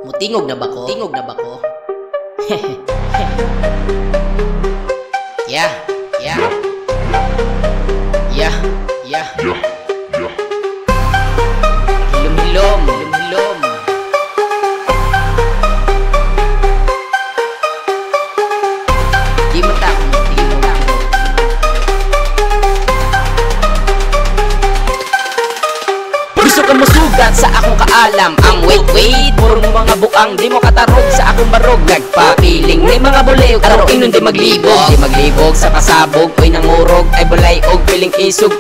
Mutingog na ba ko? Tingog na ba ko? Yeah, yeah. Yeah, yeah. Hilom-hilom, hilom-hilom. Di mo takot, di mo takot. Gusto kang masugat sa akong kaalam. Ang wait, purong mga buang di mo katarog sa akong barog. Nagpapiling may mga bulayog, araw inon di maglibog. Di maglibog sa kasabog, oy nangurog. Ay bulayog, piling isog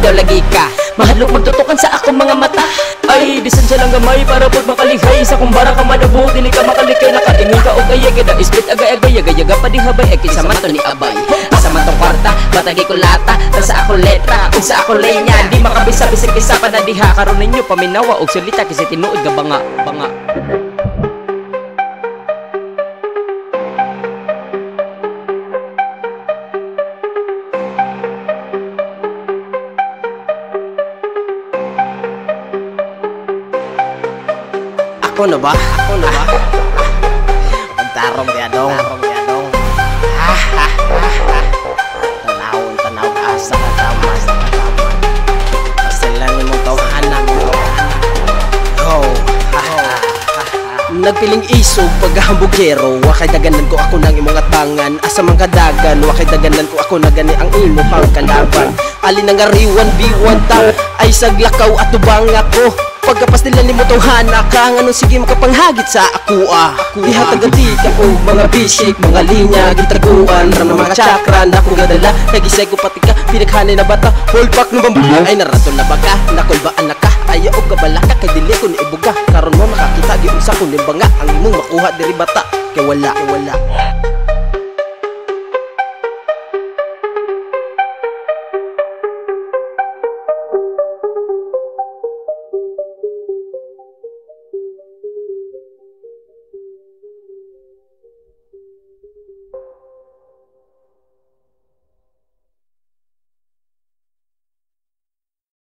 daw lagi ka. Mahadlok magtutukan sa akong mga mata. Ay, disan siya lang gamay para pud makalihay. Sa kumbara ka madabo, dili ka makalikay. Nakatingin ka o gaya, kada ispit agay-agay. Yaga-yaga pa di habay, ay kinsa man to ni abay. Asa man tong kwarta, batagi ko lata. Sa ako letra, ug sa ako lenya. Di makabisa-bisig kisa pa na diha. Karon ninyo paminawa og salita kasi tinuod ka banga. Ako na ba? Pagtarong yadong. Tanaw asa ka tama. Sila ni mong tawhanan. Nagpiling isog paghahambugero. Wakay daganan ko ako ng imong atangan. Asa man kadagan, wakay daganan ko ako na gani ang imo pang kalaban. Alin ang ariwan, biwan ta ay saglakaw at tubang ako. Pagkapas nila ni mo tawhana ka, ngano sige makapanghagit sa ako Diha tagatika ko mga bisik, mga linya gintraguan, ram na mga chakra na kong gadala. Nagisay ko pati ka, pinaghanay na bata. Hold back no bamba, ay naraton na baka. Nakulbaan na ka, ayaw og gabala ka. Kay dili ko ni ibuga, karon mo makakita giunsa ko nimbanga. Ang imong makuha diri bata, kay wala.